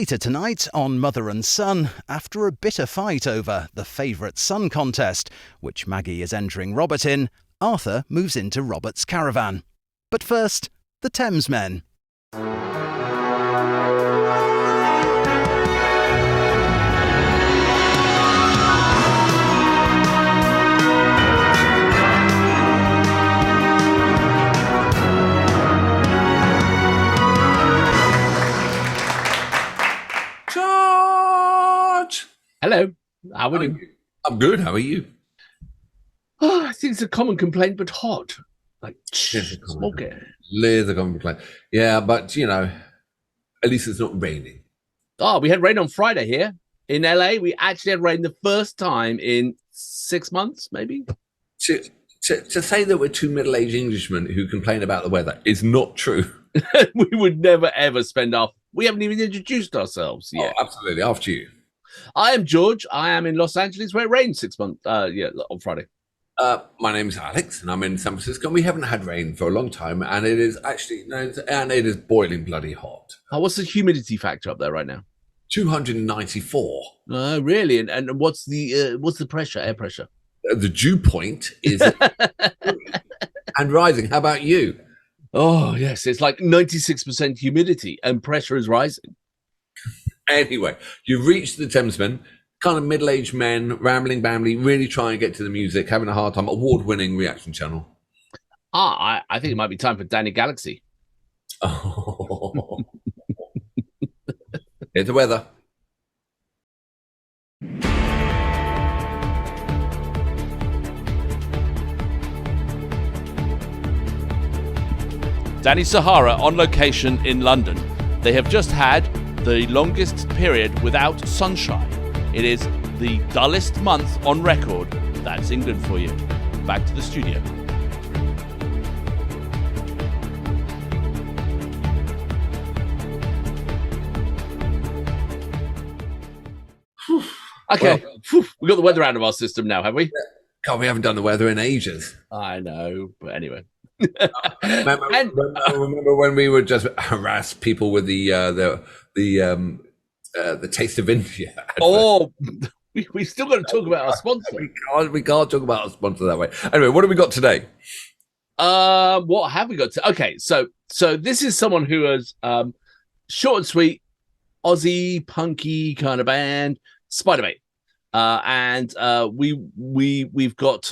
Later tonight on Mother and Son, after a bitter fight over the favourite son contest, which Maggie is entering Robert in, Arthur moves into Robert's caravan. But first, the Thamesmen. George! Hello. How are you? I'm good. How are you? Oh, I think it's a common complaint, but hot. Like, smoke it. Liz, a common complaint. Yeah, but, you know, at least it's not raining. Oh, we had rain on Friday here in LA. We actually had rain the first time in 6 months, maybe. To say that we're two middle-aged Englishmen who complain about the weather is not true. We would never, ever spend our... We haven't even introduced ourselves yet. Oh, absolutely. After you. I am George. I am in Los Angeles, where it rained 6 months. On Friday. My name is Alex, and I'm in San Francisco. And we haven't had rain for a long time, and it is actually it is boiling bloody hot. Oh, what's the humidity factor up there right now? 294. Oh, really? And what's the pressure? Air pressure? The dew point is and rising. How about you? Oh, yes. It's like 96% humidity, and pressure is rising. Anyway, you've reached the Thamesmen, kind of middle-aged men, rambling, really trying to get to the music, having a hard time. Award-winning reaction channel. I think it might be time for Danny Galaxy. Oh. Here's the weather. Danny Sahara on location in London. They have just had the longest period without sunshine. It is the dullest month on record. That's England for you. Back to the studio. Okay, we got the weather out of our system now, have we? God, we haven't done the weather in ages. I know, but anyway. Remember when we would just harass people with the Taste of India advert? Oh, we still got to talk about our sponsor. We can't talk about our sponsor that way. Anyway, what have we got today? What have we got? Okay, so this is someone who has short and sweet Aussie punky kind of band, Spiderbait. And we've got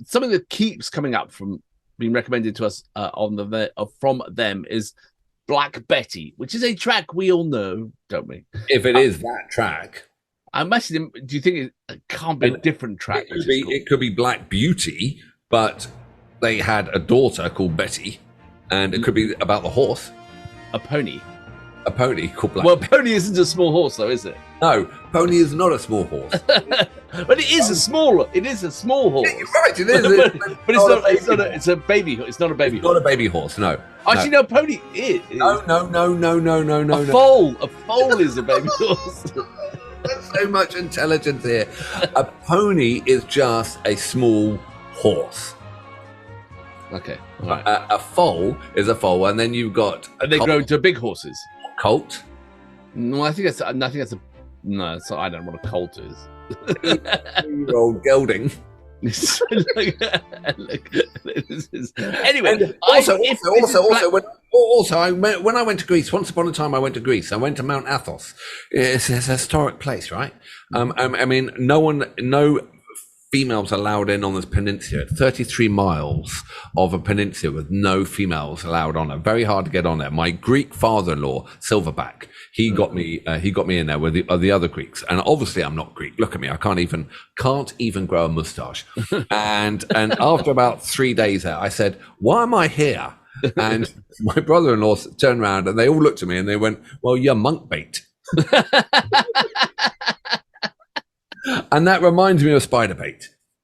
something that keeps coming up from being recommended to us from them is Black Betty, which is a track we all know, don't we? If it is that track, I imagine. Do you think it can't be a different track? It could be Black Beauty, but they had a daughter called Betty, and it could be about the horse, a pony. A pony called Black. Well, pony isn't a small horse, though, is it? No, pony is not a small horse. But it is a small. It is a small horse. Yeah, you're right, it is. but it's not. It's not. It's a baby. It's not a baby. It's not a baby horse. No. Actually, no. Pony is. No. A foal. A foal is a baby horse. There's so much intelligence here. A pony is just a small horse. Okay. All right. A foal is a foal, and then you've got. And they grow into big horses. Colt. No, I think that's a. No, so I don't know what a colt is. 3-year-old gelding. Anyway, when I went to Greece, once upon a time I went to Greece. I went to Mount Athos. It's a historic place, right? I mean, no females allowed in on this peninsula. 33 miles of a peninsula with no females allowed on it. Very hard to get on there. My Greek father-in-law, Silverback, he got me in there with the other Greeks. And obviously I'm not Greek. Look at me. I can't even grow a mustache. and after about 3 days there, I said, why am I here? And my brother-in-law turned around and they all looked at me and they went, well, you're monk bait. And that reminds me of Spiderbait.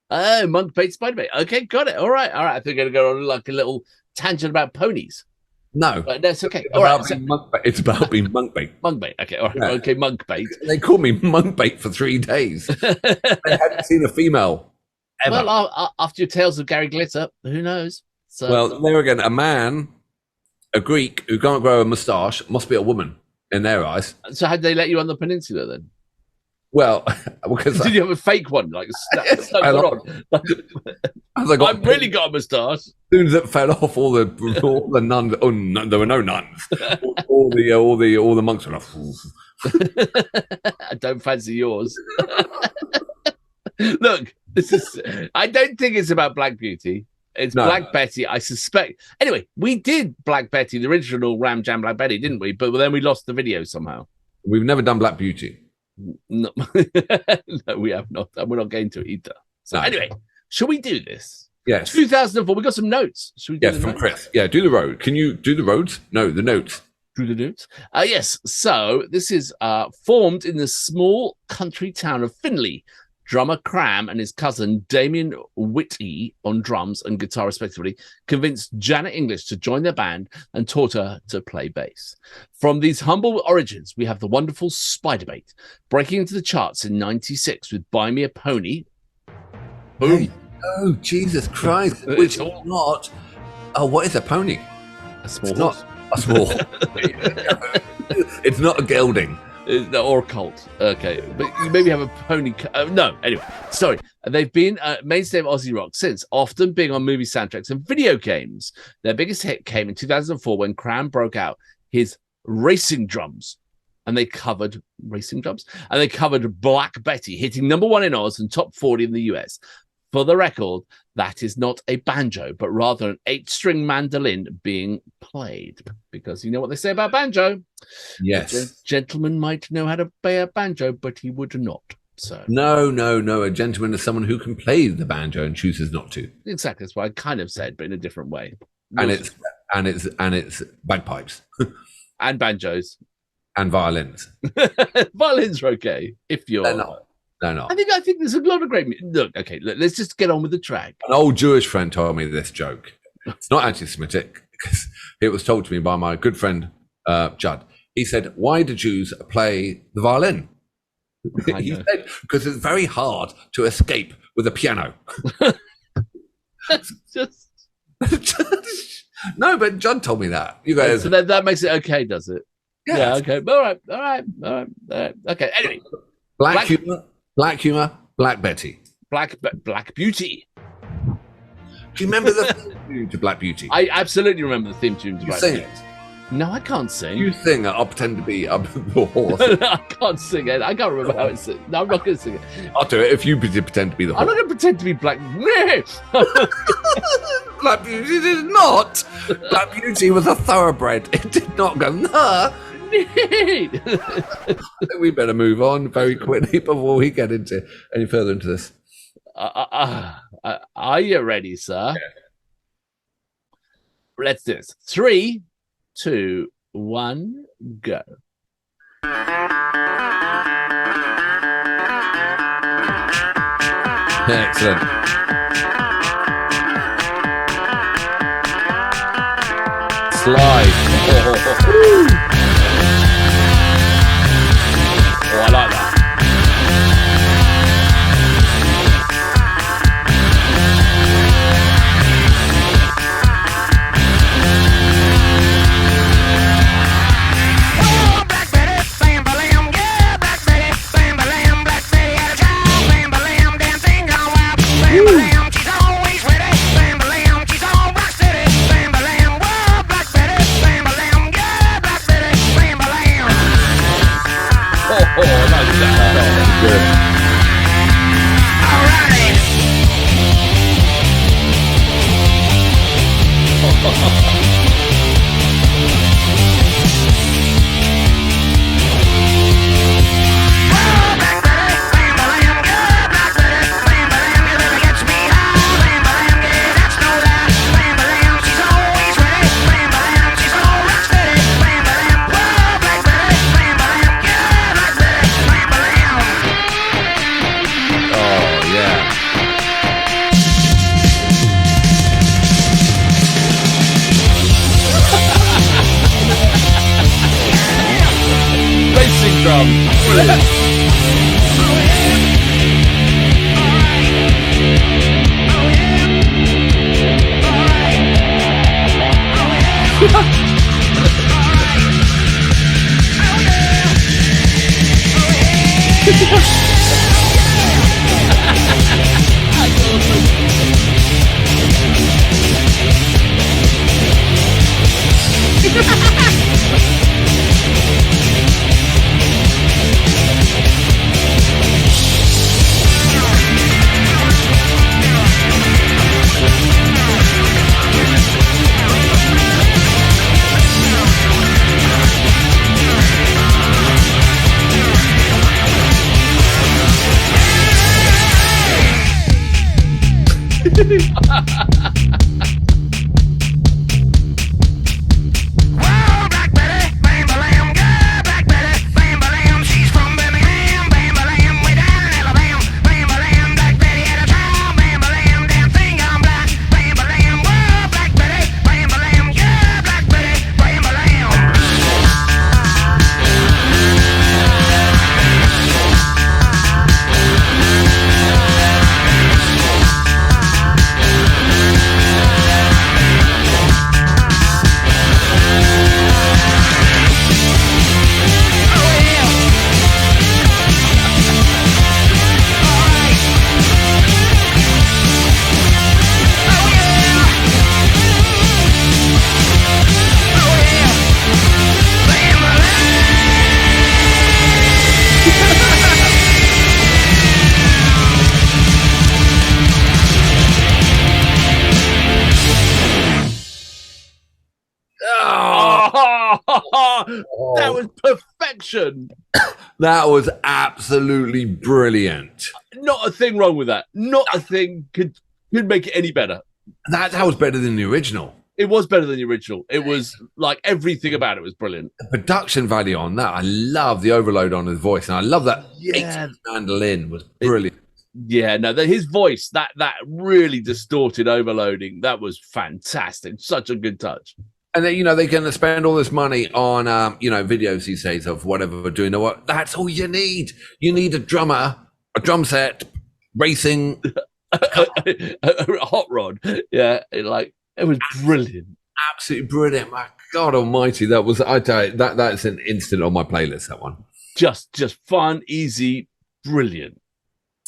Oh, monk bait, Spiderbait. Okay, got it. All right. I think I'm going to go on like a little tangent about ponies. No, but that's okay. It's about being monk bait. Monk bait. Okay, all right. Yeah. Okay, monk bait. They called me monk bait for 3 days. They hadn't seen a female ever. Well, after your tales of Gary Glitter, who knows? So, well, there again, a man, a Greek who can't grow a moustache must be a woman. in their eyes. So had they let you on the peninsula then? Well, because Did you have a fake one? Like, I've really got a moustache. As soon as it fell off, all the nuns. Oh, no, there were no nuns. all the monks were like, I don't fancy yours. Look, I don't think it's about Black Beauty. It's Black Betty, I suspect. Anyway, we did Black Betty, the original Ram Jam Black Betty, didn't we? But then we lost the video somehow. We've never done Black Beauty. No, no, we have not. And we're not going to either. So anyway, shall we do this? Yes. 2004, we got some notes. Should we do from Chris. Yeah, do the road. Can you do the roads? No, the notes. Do the notes? Yes. So this is formed in the small country town of Finley. Drummer Cram and his cousin Damien Whitty on drums and guitar respectively convinced Janet English to join their band and taught her to play bass. From these humble origins, we have the wonderful Spiderbait breaking into the charts in 96 with Buy Me a Pony. Boom. Hey. Oh, Jesus Christ. Which is not... Oh, what is a pony? A small horse. Not a small... It's not a gelding. Or a cult. Okay. But you maybe have a pony. No, anyway. Sorry. They've been mainstay of Aussie rock since, often being on movie soundtracks and video games. Their biggest hit came in 2004 when Cram broke out his Racing Drums. And they covered Racing Drums. And they covered Black Betty, hitting #1 in Oz and top 40 in the US. For the record, that is not a banjo, but rather an 8-string mandolin being played. Because you know what they say about banjo? Yes. A gentleman might know how to play a banjo, but he would not. So No. A gentleman is someone who can play the banjo and chooses not to. Exactly. That's what I kind of said, but in a different way. And it's bagpipes. And banjos. And violins. Violins are okay, if you're... They're not. No. I think there's a lot of great music. Look, let's just get on with the track. An old Jewish friend told me this joke. It's not anti-Semitic because it was told to me by my good friend Judd. He said, "Why do Jews play the violin?" He said, "Because it's very hard to escape with a piano." No, but Judd told me that. You guys, so that makes it okay, does it? Yeah. Okay. All right. Okay. Anyway, Black humor, Black Betty. Black Beauty. Do you remember the theme tune to Black Beauty? I absolutely remember the theme tune to Black Beauty. Sing it. No, I can't sing. You sing it. I'll pretend to be a horse. I can't sing it. I can't remember how it's. No, I'm not going to sing it. I'll do it if you pretend to be the horse. I'm not going to pretend to be Black. Black Beauty did not. Black Beauty was a thoroughbred. It did not go, nah. I think we better move on very quickly before we get into any further into this. Are you ready, sir? Yeah. Let's do this. 3, 2, 1, go. Excellent. Slide. Oh, I like that. That was perfection. That was absolutely brilliant. Not a thing wrong with that. Not a thing could make it any better. That was better than the original. It was better than the original. It was like everything about it was brilliant. The production value on that, I love the overload on his voice, and I love that 80s mandolin was brilliant. His voice, that really distorted overloading, that was fantastic. Such a good touch. And then, they're going to spend all this money on, videos these days of whatever we're doing. What? That's all you need. You need a drummer, a drum set, racing. a hot rod. Yeah, it was brilliant. Absolutely brilliant. My God almighty. That was, I tell you, that's an instant on my playlist, that one. Just fun, easy, brilliant.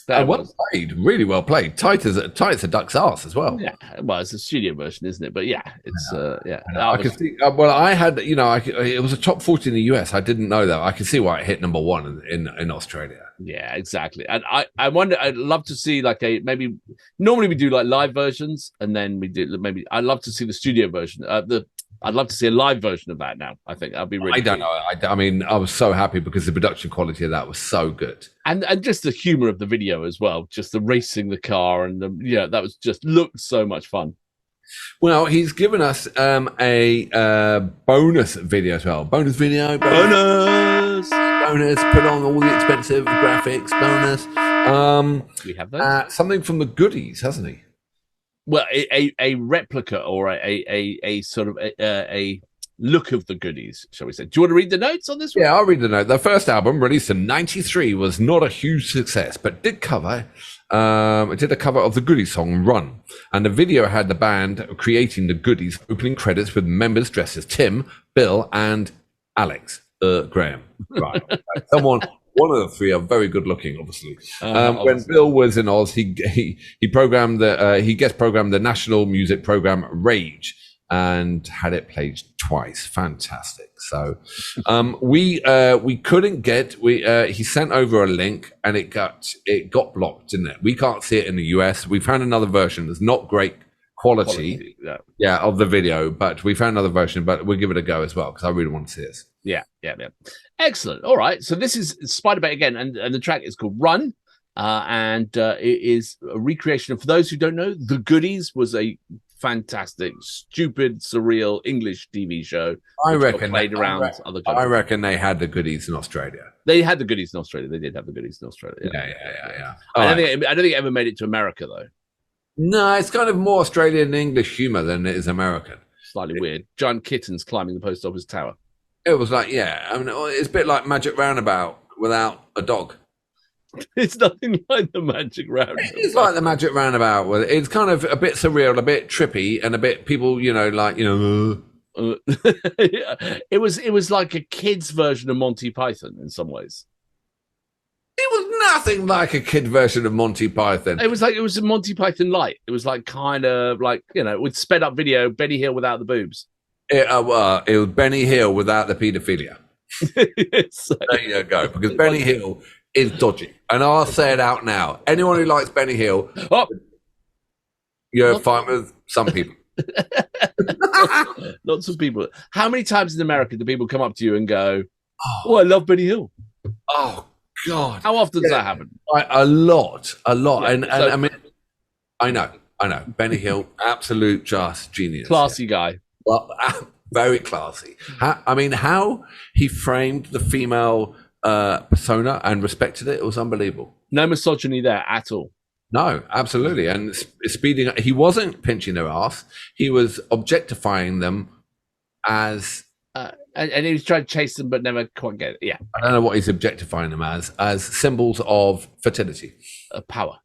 Well played, really well played. Tight as a duck's arse as well. Yeah, well, it's a studio version, isn't it? But yeah, it's I can see. Well, I had, it was a top 40 in the US. I didn't know that. I can see why it hit number one in Australia. Yeah, exactly. And I wonder. I'd love to see maybe. Normally we do live versions, and then we do maybe. I'd love to see the studio version. I'd love to see a live version of that now. I think that'd be really don't know. I mean, I was so happy because the production quality of that was so good. And just the humor of the video as well. Just the racing the car and that was just looked so much fun. Well, he's given us a bonus video as well. Bonus video. Bonus. Put on all the expensive graphics. Bonus. We have those? Something from the goodies, hasn't he? Well, a replica or a sort of a look of the goodies, shall we say. Do you want to read the notes on this one? Yeah, I'll read the note. The first album, released in '93, was not a huge success, but did a cover of the Goodies song Run. And the video had the band creating the Goodies opening credits with members dressed as Tim, Bill, and Alex Graham. Right. One of the three are very good looking, obviously. When Bill was in Oz, he programmed he guest programmed the national music program Rage and had it played twice. Fantastic. So we couldn't get he sent over a link and it got blocked, didn't it? We can't see it in the US. We found another version that's not great quality of the video, but we found another version, but we'll give it a go as well because I really want to see this. Yeah. Excellent. All right. So this is Spiderbait again, and the track is called Run. And it is a recreation of, for those who don't know, The Goodies was a fantastic, stupid, surreal English TV show. I reckon played around other countries. I reckon they had The Goodies in Australia. They had The Goodies in Australia. They did have The Goodies in Australia. Yeah. I don't think it ever made it to America though. No, it's kind of more Australian English humor than it is American. Slightly weird. Giant kittens climbing the post office tower. It was like, I mean, it's a bit like Magic Roundabout without a dog. It's nothing like the Magic Roundabout. It's like the Magic Roundabout. It's kind of a bit surreal, a bit trippy, and a bit people, It was like a kid's version of Monty Python in some ways. It was nothing like a kid version of Monty Python. It was a Monty Python light. It was like kind of like, with sped up video, Benny Hill without the boobs. It was Benny Hill without the paedophilia. There you go, because Benny Hill is dodgy. And I'll say it out now. Anyone who likes Benny Hill, you're fine with some people. Lots of people. How many times in America do people come up to you and go, I love Benny Hill? Oh, God. How often does that happen? A lot. Yeah, and I mean, I know. I know. Benny Hill, absolute just genius. Classy guy. Well, very classy. How he framed the female persona and respected it was unbelievable. No misogyny there at all. No, absolutely. And speeding, he wasn't pinching their ass. He was objectifying them as... and he was trying to chase them, but never quite get it. Yeah. I don't know what he's objectifying them as symbols of fertility. Power.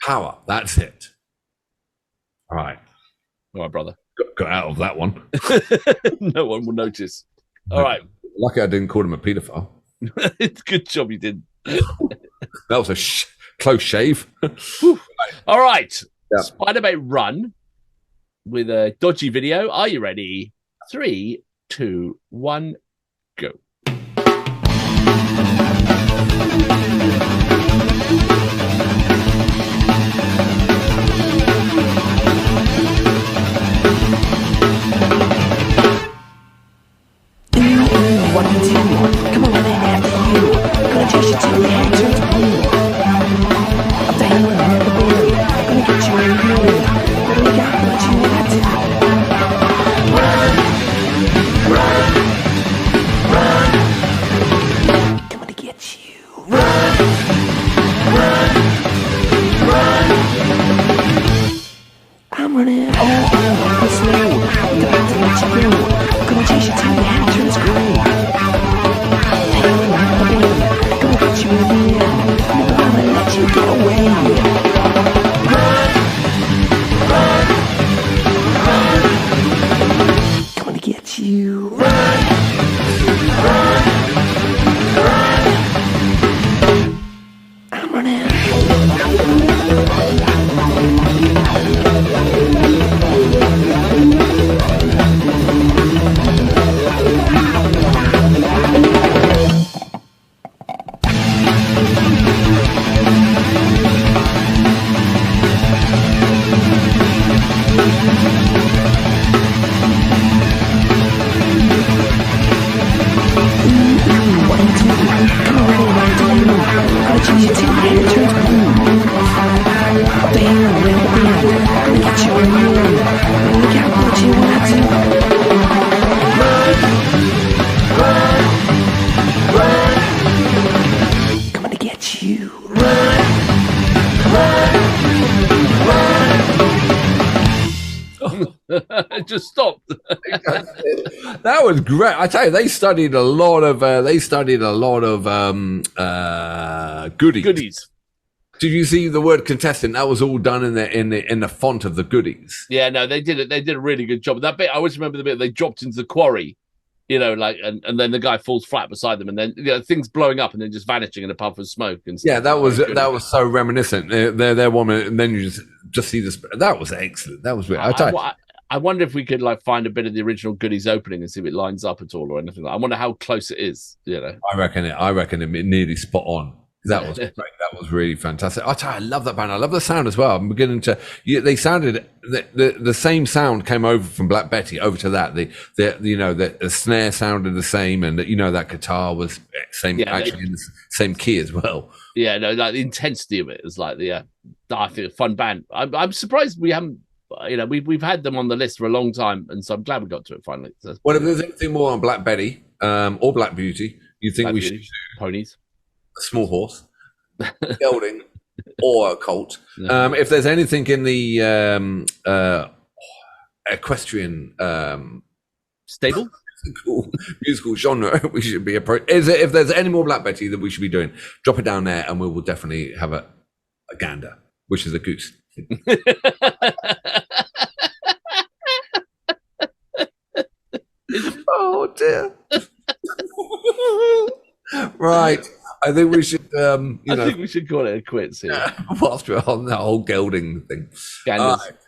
Power, that's it. All right, brother. Got out of that one. No one will notice. All right. Lucky I didn't call him a paedophile. It's a good job you did. That was a close shave. All right. Yeah. Spiderbait run with a dodgy video. Are you ready? 3, 2, 1, go. What do you do? Come on, after you. Gonna chase you till your head turns blue. I'm banging on the board. Gonna get you in here. What do we got? What you want to run, run, run. Coming to get you. Run, run, run. I'm running all slow. I'm about to let you go. Gonna chase you till your head turns green. Gonna get you in the end. I'm gonna let you get away. Run, run, run. Gonna get you. Run, run, run. I'm running. Just stopped. That was great. I tell you, they studied a lot of goodies. Did you see the word contestant? That was all done in the font of the goodies. Yeah, no, they did it. They did a really good job. That bit, I always remember the bit they dropped into the quarry, and then the guy falls flat beside them, and then things blowing up and then just vanishing in a puff of smoke. And yeah, that was so reminiscent. They're 1 minute, and then you just see this. That was excellent. That was really. I wonder if we could find a bit of the original goodies opening and see if it lines up at all or anything. I wonder how close it is. I reckon it nearly spot on. That was great. That was really fantastic. I love that band. I love the sound as well. I'm beginning to. They sounded the same sound came over from Black Betty over to that. The snare sounded the same, and that guitar was same in the same key as well. Yeah, no, the intensity of it is I think a fun band. I'm surprised we haven't. We've had them on the list for a long time, and so I'm glad we got to it finally. Well, if there's anything more on Black Betty or Black Beauty, you think Black we Beauty, should do ponies, a small horse, gelding, or a colt? No. If there's anything in the equestrian stable musical genre, we should be if there's any more Black Betty that we should be doing, drop it down there, and we will definitely have a gander, which is a goose. Oh dear. Right. I think we should I think we should call it a quits here. Whilst we're on that whole gelding thing.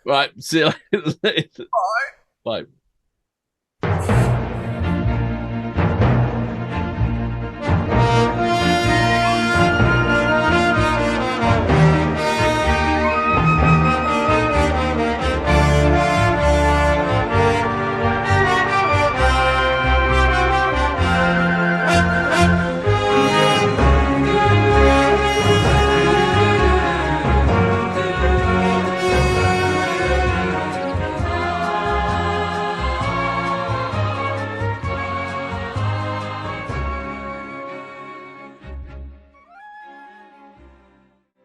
Right. See you later. Bye.